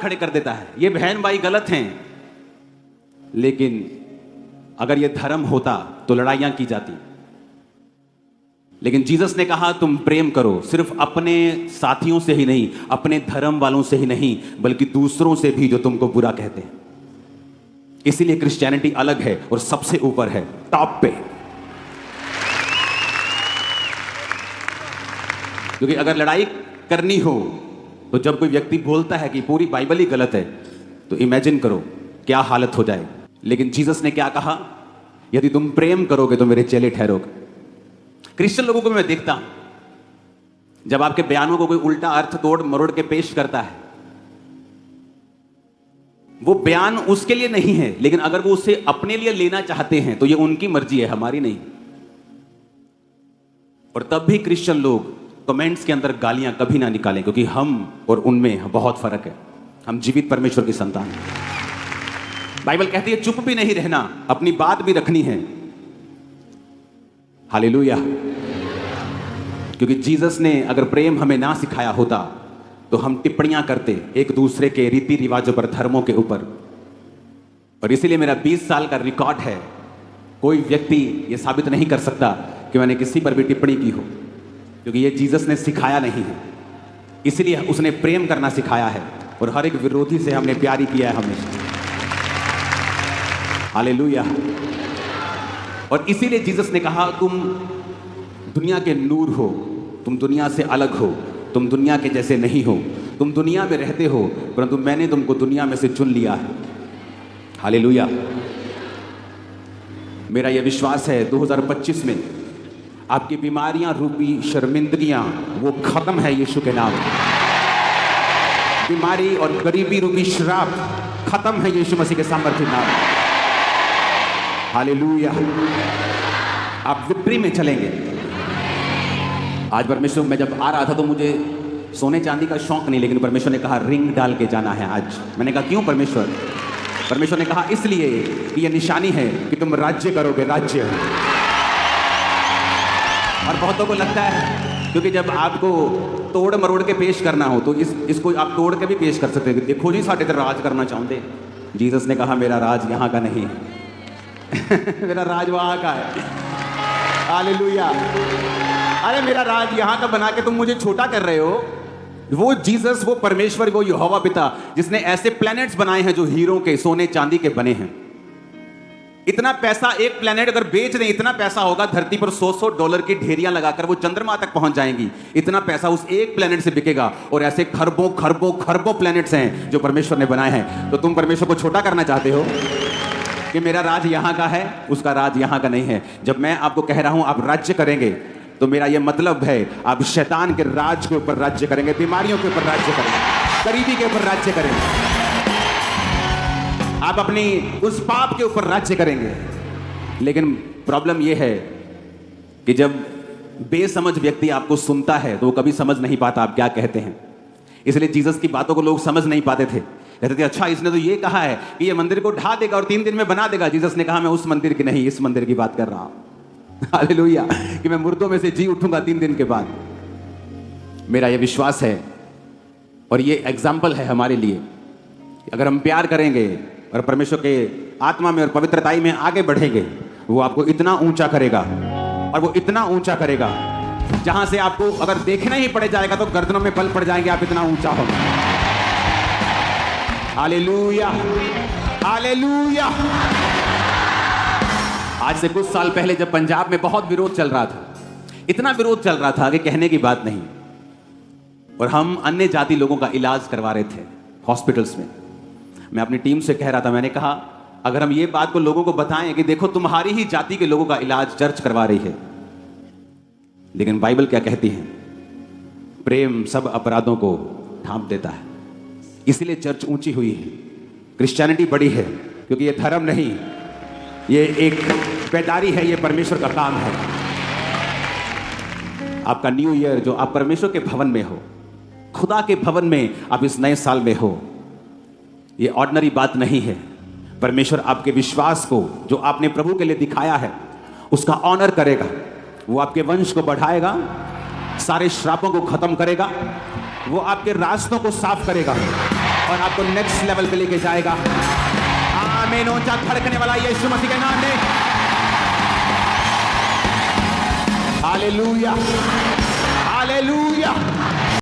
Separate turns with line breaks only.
खड़े कर देता है। ये बहन भाई गलत हैं, लेकिन अगर ये धर्म होता तो लड़ाइयां की जाती। लेकिन जीसस ने कहा तुम प्रेम करो, सिर्फ अपने साथियों से ही नहीं, अपने धर्म वालों से ही नहीं, बल्कि दूसरों से भी जो तुमको बुरा कहते हैं। इसीलिए क्रिश्चियनिटी अलग है और सबसे ऊपर है, टॉप पे। क्योंकि अगर लड़ाई करनी हो तो जब कोई व्यक्ति बोलता है कि पूरी बाइबल ही गलत है, तो इमेजिन करो क्या हालत हो जाए। लेकिन जीसस ने क्या कहा? यदि तुम प्रेम करोगे तो मेरे चेले ठहरोगे। क्रिश्चियन लोगों को मैं देखता हूं, जब आपके बयानों को कोई उल्टा अर्थ तोड़ मरोड़ के पेश करता है, वो बयान उसके लिए नहीं है, लेकिन अगर वो उसे अपने लिए लेना चाहते हैं तो ये उनकी मर्जी है, हमारी नहीं। और तब भी क्रिश्चियन लोग कमेंट्स के अंदर गालियां कभी ना निकालें, क्योंकि हम और उनमें बहुत फर्क है। हम जीवित परमेश्वर की संतान हैं। बाइबल कहती है चुप भी नहीं रहना, अपनी बात भी रखनी है। हालेलुया। क्योंकि जीसस ने अगर प्रेम हमें ना सिखाया होता तो हम टिप्पणियां करते एक दूसरे के रीति रिवाजों पर, धर्मों के ऊपर। और इसीलिए मेरा 20 साल का रिकॉर्ड है, कोई व्यक्ति यह साबित नहीं कर सकता कि मैंने किसी पर भी टिप्पणी की हो, क्योंकि ये जीसस ने सिखाया नहीं है। इसलिए उसने प्रेम करना सिखाया है और हर एक विरोधी से हमने प्यार ही किया है हमेशा। हालेलुया। और इसीलिए जीसस ने कहा तुम दुनिया के नूर हो, तुम दुनिया से अलग हो, तुम दुनिया के जैसे नहीं हो, तुम दुनिया में रहते हो परंतु मैंने तुमको दुनिया में से चुन लिया है। हालेलुया। मेरा यह विश्वास है 2025 में आपकी बीमारियां रूपी शर्मिंदगियां वो खत्म है यीशु के नाम। बीमारी और गरीबी रूपी श्राप खत्म है यीशु मसीह के सामर्थ्य नाम। हालेलुया। आप विक्ट्री में चलेंगे। आज परमेश्वर, मैं जब आ रहा था तो मुझे सोने चांदी का शौक नहीं, लेकिन परमेश्वर ने कहा रिंग डाल के जाना है आज। मैंने कहा क्यों परमेश्वर? परमेश्वर ने कहा इसलिए कि यह निशानी है कि तुम राज्य करोगे, राज्य। और बहुतों को लगता है क्योंकि जब आपको तोड़ मरोड़ के पेश करना हो तो इसको आप तोड़ के भी पेश कर सकते हैं। देखो जी साढ़े तो राज करना चाहते। जीसस ने कहा मेरा राज यहाँ का नहीं है मेरा राज वहाँ का है। हालेलुया। अरे मेरा राज यहाँ का बना के तुम मुझे छोटा कर रहे हो। वो जीसस, वो परमेश्वर, वो यहोवा पिता जिसने ऐसे प्लैनेट्स बनाए हैं जो हीरों के, सोने चांदी के बने हैं। इतना पैसा एक प्लैनेट अगर बेच दें, इतना पैसा होगा धरती पर $100 की ढेरियां लगाकर वो चंद्रमा तक पहुंच जाएंगी। इतना पैसा उस एक प्लैनेट से बिकेगा। और ऐसे खरबों खरबों खरबों प्लैनेट्स हैं जो परमेश्वर ने बनाए हैं। तो तुम परमेश्वर को छोटा करना चाहते हो कि मेरा राज यहां का है, उसका राज यहां का नहीं है। जब मैं आपको कह रहा हूं आप राज्य करेंगे तो मेरा यह मतलब है आप शैतान के राज के ऊपर राज्य करेंगे, बीमारियों के ऊपर राज्य करेंगे, गरीबी के ऊपर राज्य करेंगे, आप अपनी उस पाप के ऊपर राज्य करेंगे। लेकिन प्रॉब्लम यह है कि जब बेसमझ व्यक्ति आपको सुनता है तो वो कभी समझ नहीं पाता आप क्या कहते हैं। इसलिए जीसस की बातों को लोग समझ नहीं पाते थे। कहते थे अच्छा इसने तो ये कहा है कि ये मंदिर को ढा देगा और 3 दिन में बना देगा। जीसस ने कहा मैं उस मंदिर की नहीं, इस मंदिर की बात कर रहा हूं। हालेलुया। कि मैं मुर्दों में से जी उठूंगा 3 दिन के बाद। मेरा यह विश्वास है और ये एग्जाम्पल है हमारे लिए। अगर हम प्यार करेंगे और परमेश्वर के आत्मा में और पवित्रताई में आगे बढ़ेंगे, वो आपको इतना ऊंचा करेगा और वो इतना ऊंचा करेगा जहां से आपको अगर देखना ही पड़ जाएगा तो गर्दनों में बल पड़ जाएंगे, आप इतना ऊंचा होंगे। हालेलुया। हालेलुया। आज से कुछ साल पहले जब पंजाब में बहुत विरोध चल रहा था, इतना विरोध चल रहा था कि कहने की बात नहीं, और हम अन्य जाति लोगों का इलाज करवा रहे थे हॉस्पिटल्स में। मैं अपनी टीम से कह रहा था, मैंने कहा अगर हम ये बात को लोगों को बताएं कि देखो तुम्हारी ही जाति के लोगों का इलाज चर्च करवा रही है, लेकिन बाइबल क्या कहती है? प्रेम सब अपराधों को ढांप देता है। इसलिए चर्च ऊंची हुई है, क्रिश्चियनिटी बड़ी है, क्योंकि ये धर्म नहीं, ये एक बेदारी है, ये परमेश्वर का काम है। आपका न्यू ईयर जो आप परमेश्वर के भवन में हो, खुदा के भवन में आप इस नए साल में हो, ये ऑर्डिनरी बात नहीं है। परमेश्वर आपके विश्वास को जो आपने प्रभु के लिए दिखाया है उसका ऑनर करेगा। वो आपके वंश को बढ़ाएगा, सारे श्रापों को खत्म करेगा, वो आपके रास्तों को साफ करेगा। और आपको नेक्स्ट लेवल पे लेके जाएगा। आमीन। ऊंचा धड़कने वाला यीशु मसीह के नाम में हालेलुया, हालेलुया।